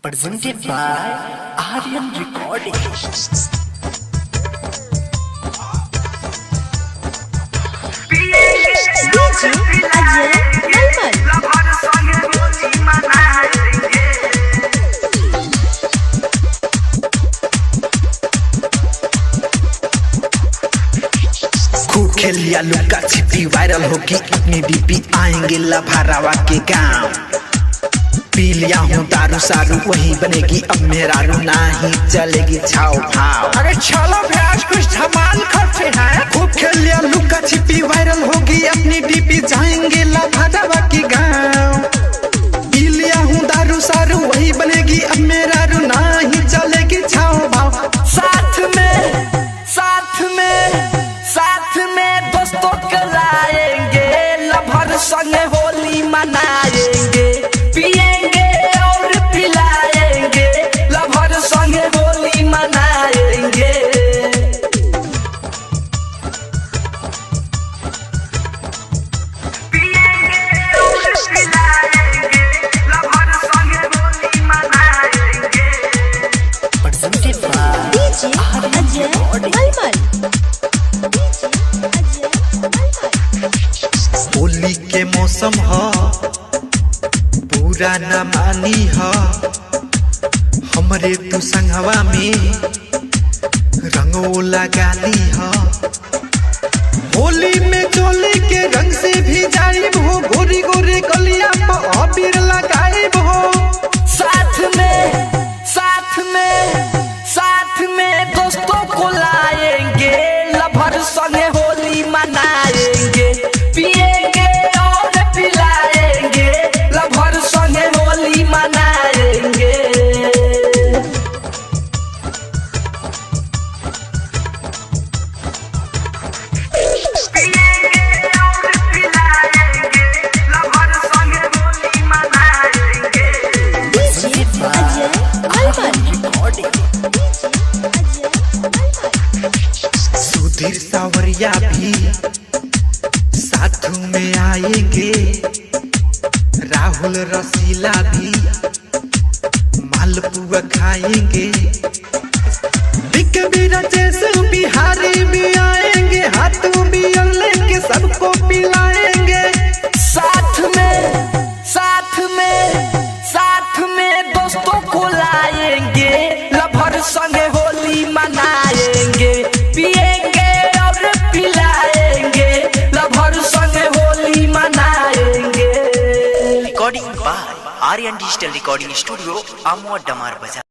presented by Aryan Recording. खूब खेल लिया लुका छिपी वायरल होगी अपनी डीपी आएंगे लभारावा के गांव। पी लिया हूँ दारू सारू वही बनेगी अब मेरा रू नहीं चलेगी छाव भाव। अरे चलो भैया कुछ धमाल करते हैं। खूब खेल लिया लुका छिपी वायरल होगी अपनी डीपी जाएंगे लभारावा के गांव। पी लिया हूँ दारू सारू वही बनेगी अब मेरा रू नहीं चलेगी छाव भाव। साथ में दोस्तों को लाएंगे लभर संग होली मनाएंगे पिएंगे और पिलाएंगे लभर संग होली मनाएंगे। पिएंगे और पिलाएंगे लभर संग होली मनाएंगे। Presented by DJ Ajay Malmal। Holi के मौसम ह पूरा न मानी ह हमरे तू संगवा में रंगो लगाली ह। होली में चोली के रंग से भी जाइब हो गोरी गोरी गलिया पर अबीर लगाइब हो। साथ में दोस्तों को लाएंगे लभर संग होली मनाएंगे पिएंगे और पिलाएंगे लभर संग होली मनाएंगे। पिएंगे और पिलाएंगे लभर संग होली मनाएंगे। DJ Ajay Malmal। सुधीर सावरिया भी साथ में आएंगे राहुल रसीला भी मालपुआ खाएंगे। बिहारी भी आएंगे हाथों भी लेके सबको पिलाएंगे। साथ में दोस्तों को लाएंगे लभर संग होली मनाएंगे पिएंगे और पिलाएंगे लभर संग होली मनाएंगे। recording by Aryan Digital Recording Studio, Amwa Damar Bazaar.